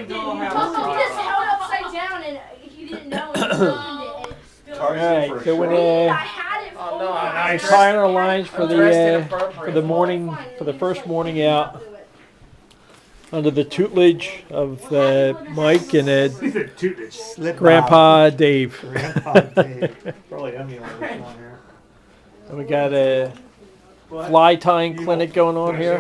big dollhouse. He just held it upside down and he didn't know. He opened it and it spilled. Alright, so when I had it Oh, no, I'm I tying our lines for the appropriate. morning, for the first morning out, under the tutelage of Mike and Grandpa Dave. Grandpa Dave. Probably I'm the only one here. And we got a fly tying clinic going on here.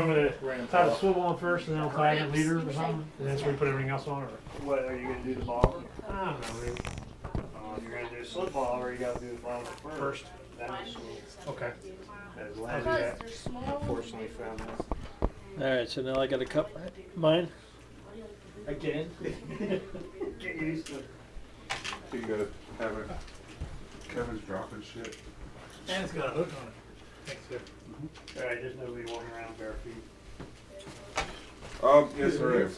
Tie the swivel on first and then I'll tie it leader or something. And that's where you put everything else on, or what are you gonna do the ball? I don't know, maybe. You're gonna do a slip ball or you gotta do the ball first. Then the swivel. Okay. As long as that. Unfortunately found that. Alright, so now I gotta cut mine. Again. Get used to it. So you gotta have it. Kevin's dropping shit. And it's got a hook on it. Thanks, sir. Alright, there's nobody walking around bare feet. Yes there is.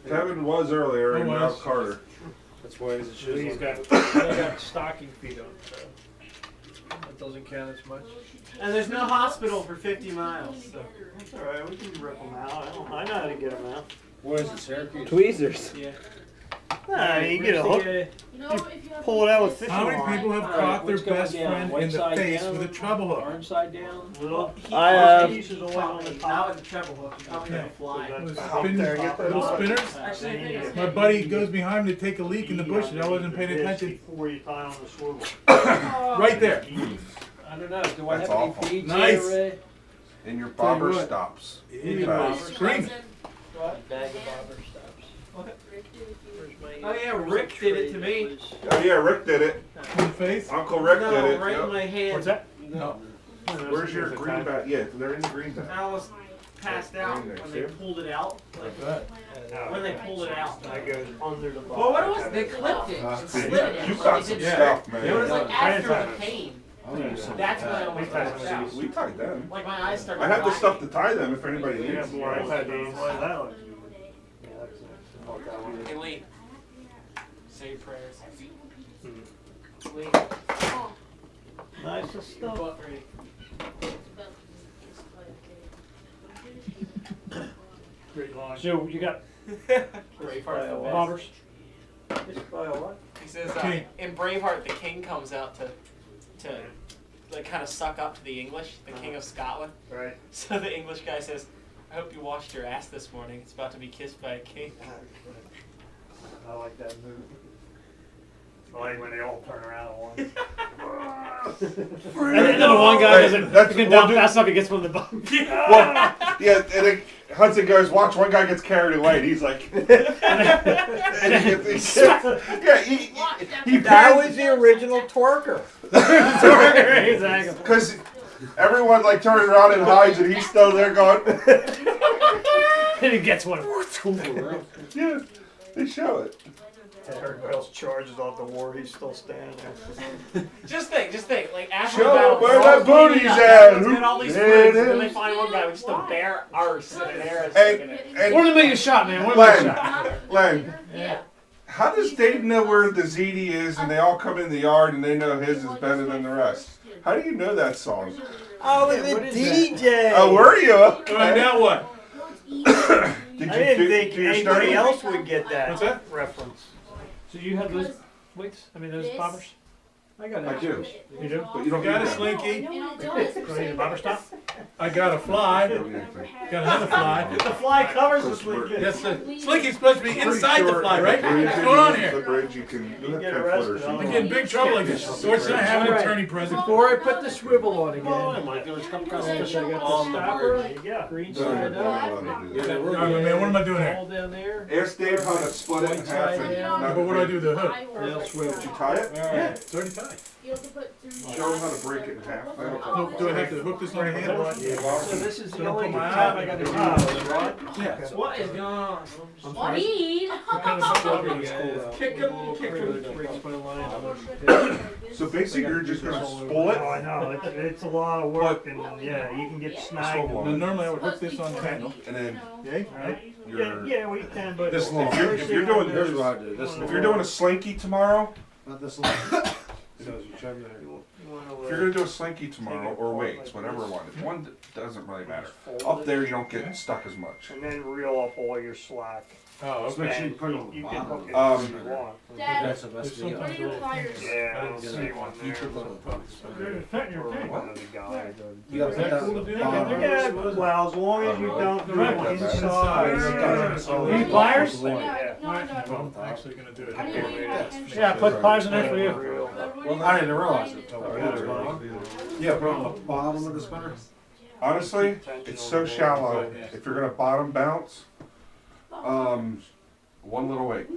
Kevin was earlier and now Carter. That's why his shoes. He's got stocking feet on, so that doesn't count as much. And there's no hospital for 50 miles. So. That's alright, we can rip them out. I know how to get them out. What is it, Syracuse? Tweezers. Yeah. Nah, you get a hook. Pull it out with fishing How many line. people have caught their best friend in the face with a treble hook? Arm side down. Little. I He uses always on the Not top. with the treble hook. You're probably gonna fly. Those Up spin- there, get that little hook. spinners? Actually, I think it's My buddy goes behind me to take a leak in the bushes. I wasn't paying This attention. Before you tie on the swivel. Right there. I don't know. Do I That's have any awful. feeds Nice. here, And your bobber what. stops. Screaming. What? Bag of bobber stops. Oh yeah, Rick did it to me. Oh yeah, Rick did it. In the face. Uncle Rick No, did it. right in Yep. my hand. What's that? No. Where's your green bag? Yeah, they're in the green bag. Alice passed out Green bag, when see they it? pulled it out. Like that. When they pulled it out. That goes under the ball. Well, what was they clipped it and slid it. You Like got they some did- stuff, It was man. like after the pain. That's when I almost We tied passed out. We tied them. Like my eyes started. I have the blacking. stuff to tie them if anybody Yeah, needs. boy, I've had these. What is that like? Yeah, that's it. Hey Lee, say your prayers. Lee, Nice your stuff. butt ready. Great line. So you got Braveheart the best. bobbers? He says King. in Braveheart the king comes out to like kind of suck up to the English, the king of Scotland. Right. So the English guy says, "I hope you washed your ass this morning. It's about to be kissed by a king." I like that move. I like when they all turn around at once. And then the one guy doesn't That's- get we'll down do- fast enough, he gets one of the bobbers. Well, yeah, and then Hudson goes, watch, one guy gets carried away, and he's like, and he gets, yeah, he That was the original twerker. Exactly. because everyone like turns around and hides, and he's still there going, And he gets one. yeah, they show it. And everybody else charges off the war, he's still standing there. Just think, like after Show the battle, where they're all that booty's cleaning up, at. everyone's got all these There it friends, and then they is. find one guy with just a bare arse and an arrow And, sticking it. One and to make a shot, man. One to make a shot. Len, Yeah. how does Dave know where the ZD is, and they all come in the yard, and they know his is better than the rest? How do you know that song? I was a DJ. Oh, were you? All right, now what? Did I didn't think do your anybody study? else would get that. What's that? Reference. So you have those weights? I mean, those bobbers? I do. You do? But you don't Got a need that. slinky. Do I need a bobber stop? I got a fly. You don't need anything. Got another fly. The fly covers the slinky. Yes, the slinky's supposed to be Pretty inside the sure fly, at right? the bridge, What's if going you on use here? The bridge, you can get get arrested. footers. I get in big trouble like this. Fortunately, I have an attorney present. Before I put the swivel on again. Yeah. Green No, side no, up. no, no, no, All no. right, man, what am I doing here? Hole down there. Ask Dave how to split it in half and not But what do I do with the hook? Did you tie it? Yeah, it's already tied. Show him how to break it in half. No, do I have to hook this on the handle? So this is the Don't only put my time eye- I got to do this, right? Yeah. What is going on? Weed. What kind of bobber you got? Kick him, kick him. Breaks my line. So basically, you're just gonna spool Oh, it. I know. It's a lot of work, and yeah, you can get snagged. So Now, normally I would hook this on the handle. And then Okay? Right? Yeah, you're, yeah, we can, but This long. if you're doing Here's what I do. This if you're doing a slinky tomorrow, Not this long. If you're gonna do a slinky tomorrow or weights, whatever one, if one doesn't really matter. Up there, you don't get stuck as much. And then reel up all your slack. Oh, Just make sure you And put it on the you can hook bottom. it if you want. Dad, That's the best There's deal. what are your pliers? Yeah, I don't see one You there. put it on the bottom. Or one of the guys. You gotta put that on the bottom. Yeah, well, as long as you don't do it inside. Need pliers? No, Yeah. no, I don't. I'm actually gonna do it. I didn't know you had tension. Yeah, put pliers in there for you. Well, I didn't realize it until we got it on. Yeah, put it on the bottom of the spinner. Honestly, it's so shallow. If you're gonna bottom bounce, one little weight.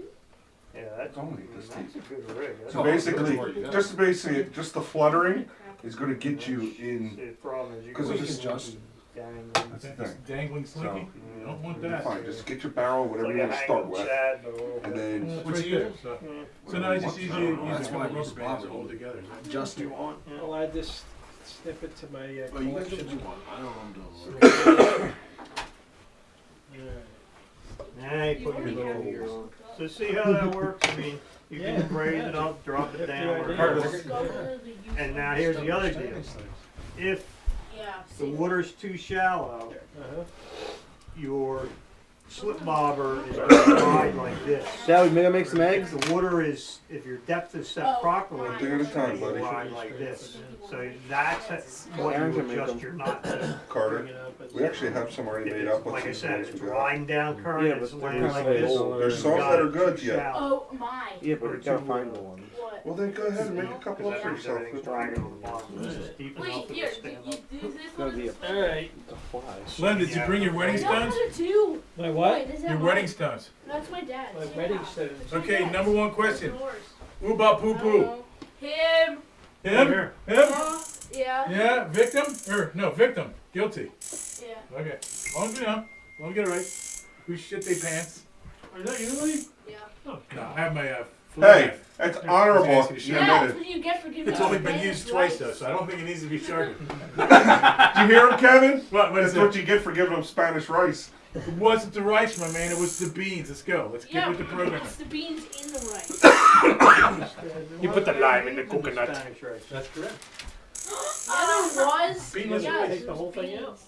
Yeah, that's Only this that's deep. a good rig. So basically, just the fluttering is gonna get you in. The problem is you 'Cause can it's just- just That's the thing. Dangling slinky? You don't want that. Fine, just get your barrel, whatever you want to start with, and then What's here? So now I just use a That's couple why I rubber use bands to bobber. hold together. Is that- Just you want. I'll add this snippet to my Oh, you can do what collection. you want. I know what I'm doing. Now you put your little gear on. So see how that works? I mean, you Yeah. can raise it up, drop it down. And now here's the other deal. If Yeah. the water's too shallow, your slip bobber is going to ride like this. Dad, we gonna make some If the water is, if your depth is set Oh, properly, fine. Thing at a time, it will buddy. ride like this. So that's what Aaron you can make adjust them. your knot to. Carter. We actually have some already If made it's- up. Like I Let's see said, what it's we got. riding down current, Yeah, it's but laying they're like gonna this. say- There's some got that are it good too yet. shallow. Oh my. Yeah, but we gotta find the one. What? Well, then go ahead and make a couple up for Because yourself. everything's dragging on the bottom. This is deep enough Wait, to here. stand You up. do this Gotta one? be a- Alright. The flies. Len, did you bring your wedding stones? No, two. My what? Wait, is that Your mine? wedding stones. That's my dad's. My yeah. wedding stones. Okay, number one question. Yours. Who about poo poo? Him. Him? Here. Him? Yeah. Yeah, victim? Or, no, victim. Guilty. Yeah. Okay. As long as we know. As long as we get it right. Who shit they pants? Is that you, Lee? Yeah. No, I have my, Hey, that's honorable. Asking to You show. Yeah, that's admitted. what you get for giving It's us only been bad used twice though, advice. so I don't think it needs to be sharpened. Did you hear him, Kevin? What That's is what it? you get for giving him Spanish rice. It wasn't the rice, my man. It was the beans. Let's go. Let's get Yeah, with the program. it's the beans in the rice. You put the lime in the coconut. Spanish rice. That's correct. Yeah, there was. Beans. Yeah, Take the whole thing out.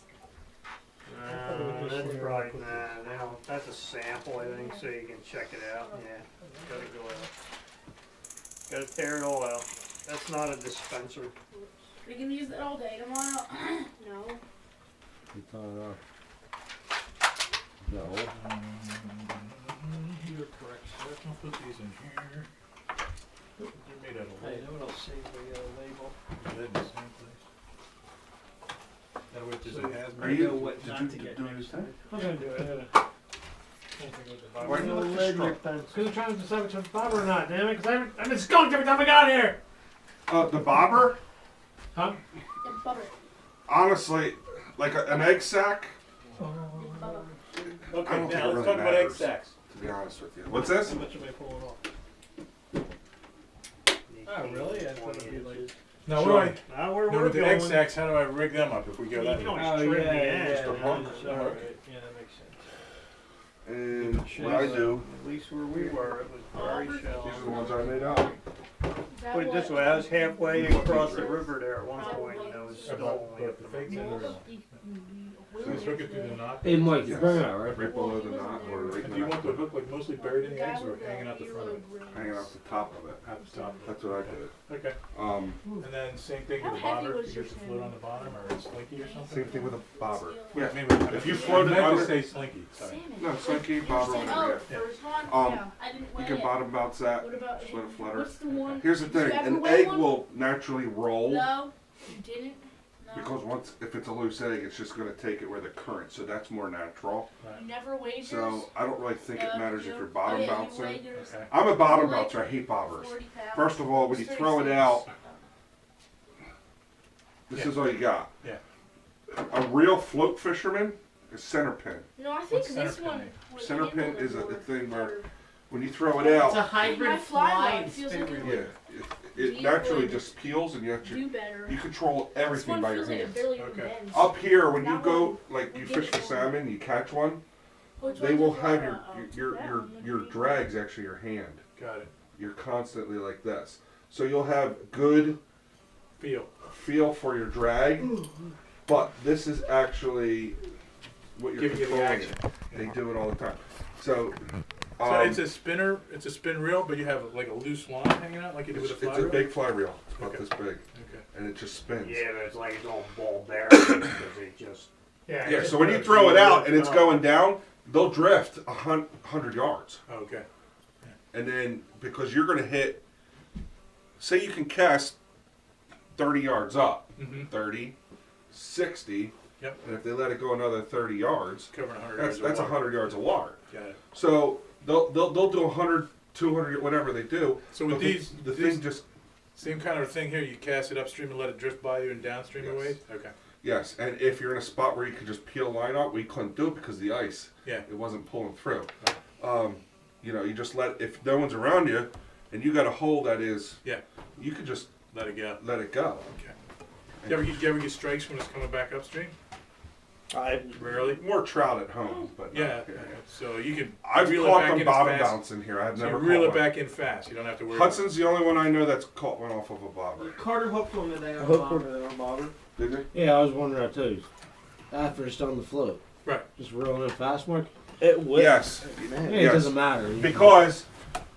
That's right, now, that's a sample, I think, so you can check it out, yeah, gotta go out. Gotta tear it all out, that's not a dispenser. We can use that all day tomorrow. No. No. You're correct, sir. I'll put these in here. They're made out of Hey, lead. know what I'll save the label. Lead in the same place. That way, if there's a hazmat. Are you? what not Did to you get do next this? I'm gonna do it. Why do you look for straw? Because I'm trying to decide which one's bobber or not, damn it. Because I've been skunked every time I got here. The bobber, Huh? Yeah, butter. honestly, like an egg sack, Bubba. I Okay, don't think now it let's really talk about egg matters. sacks. to be honest with you. What's this? How much am I pulling off? Oh, really? I thought it'd be like... Now, what do I? Now, where No, we're with the egg going, sacks, how do I rig them up if we go that you way? don't Oh, trim yeah, the yeah, ends, yeah, the that hook. is- all right. Yeah, that makes sense. And what I do, At least where we were, it was very shallow. these are the ones I made up. That Put it this what- way, I was halfway across the river there at one point, and I was still only But up the to fakes my in there. So let's hook it through the knot. Hey, Mike, Yes. bring it out, right? Right below the knot or right And in do you the want the hook like mostly buried in the eggs or hanging out the front of it? hanging off the top of it. At the top. That's what I did. Okay. Um, And then same thing How with the heavy bobber, was to your get the salmon? float on the bottom or a slinky or something? same thing with a bobber. Yeah, maybe. If you float it I meant under- to say slinky, sorry. Salmon. No, slinky, You bobber, said, whatever you oh, get. first one? Um, Yeah, I didn't You weigh can it. bottom bounce that. What about Just let it flutter. What's the one? Here's the Did you thing, ever an weigh egg one? will naturally roll No, you didn't. No. because once, if it's a loose egg, it's just gonna take it where the current, so that's more natural. You never weighed yours? So I don't really think it matters if you're Oh, bottom yeah, you bouncing. weighed yours. Okay. I'm a bottom You weighed bouncer, I hate bobbers. 40 pounds. First of all, when you It's throw it 36. out, this is all you got. Yeah. A real float fisherman is center pin. No, I think What's this center one. pin? was Center the pin handle is a or- thing where- or- When you throw it It's out, a My hybrid fly fly rod feels like spinner. it yeah, would it You naturally would just peels and you have to, do better. you control This everything one by your feels like it hands. barely Okay. bends. Up here, when you That go, one like you will fish give for it salmon, you catch one, Which they one's will the have fly your rod? Oh, your that your one would your be- drag's actually your hand. Got it. You're constantly like this, so you'll have good feel for your drag, but this is actually what you're Giving you the controlling. action. They do it all the time. So, So it's a spinner. It's a spin reel, but you have like a loose line hanging out, like you do with a fly it's a reel. big fly reel. It's about Okay. this big, Okay. and it just spins. Yeah, but it's like it's all ball bearings because they just. Yeah, so when you throw it out and it's going down, they'll drift 100 yards. Okay. And then, because you're going to hit, say you can cast 30 yards up, Mm-hmm. 30, 60, Yep. and if they let it go another 30 yards, Covering 100 that's yards. of water. 100 yards of water. Got it. So they'll do 100, 200, whatever they do. So with but these, the these thing just, same kind of thing here. You cast it upstream and let it drift by you and downstream Yes. ways. Okay. yes, and if you're in a spot where you could just peel line out, we couldn't do it because of the ice. Yeah. It wasn't pulling through. You know, you just if no one's around you, and you got a hole that is, Yeah. you could just Let it go. let it go. Okay. Do you ever get strikes when it's coming back upstream? Rarely. More trout at home, but not Yeah. here. So you can I've reel it caught back them in bottom as fast. bouncing here. I've So never you reel caught it one. back in fast. You don't have to worry. Hudson's the only one I know that's caught one off of a bobber. Carter hooked one today on a Hooked bobber. On a bobber. Did they? Yeah, I was wondering that too. After it's on the float. Right. Just reeling it fast, Mark. It will. Yes. Yeah, it Yes. doesn't matter. Because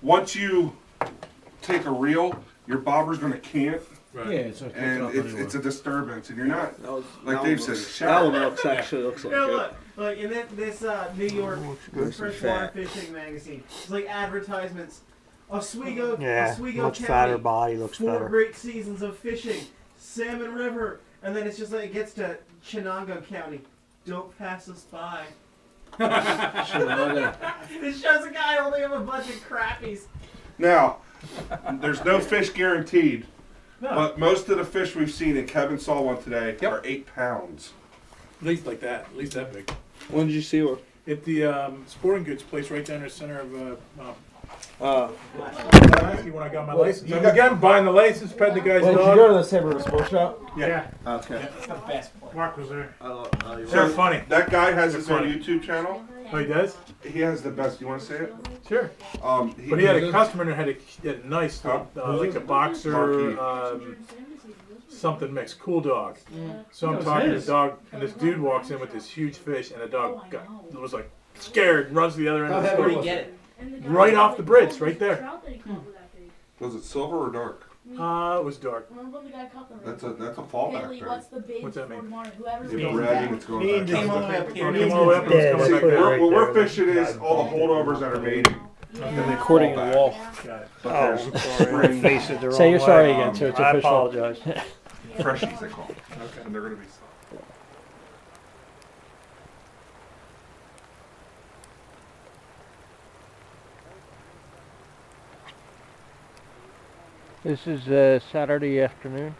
once you take a reel, your bobber's going to cant, Right. Yeah, it's okay. and it's a disturbance, and you're not, That was, like that Dave one said, was- shallow. That one looks like Yeah, it. look, in this New York freshwater fishing magazine, it's like advertisements. Oswego, Oswego County, body, looks 4 great seasons of fishing, Salmon River, and then it's just like it gets to Chenango County. Don't pass us by. It shows a guy holding up a bunch of crappies. Now, there's no fish guaranteed, No. but most of the fish we've seen, and Kevin saw one today, Yep. are 8 pounds. At least like that. At least that big. When did you see her? At the sporting goods place right down in the center of when I got my license. you I'm got- again buying the license, petting the guy's Well, did you dog. go to the Sabre Sports Shop? Yeah. Okay. It's the best place. Mark was there. They're funny. That guy has his own Funny. YouTube channel. Oh, he does? He has the best. You want to say it? Sure. But he had a customer that had a nice, like a boxer, Marquee. something mix, cool dog. So I'm talking to the dog, and this dude walks in with this huge fish, and the dog was like scared and runs to the other end of the Where do store. you get it? Right off the bridge, right there. Was it silver or dark? It was dark. That's a fallback there. What's that mean? If you're bragging, it's going back. Came all the way up here. Came all the way up and it's coming See, back there. what we're fishing is all the holdovers that are mating. And recording the wall. Got it. But there's Face it the wrong Say you're way. sorry again, so it's I official. apologize. freshies, they call them. And they're going to be soft. This is Saturday afternoon.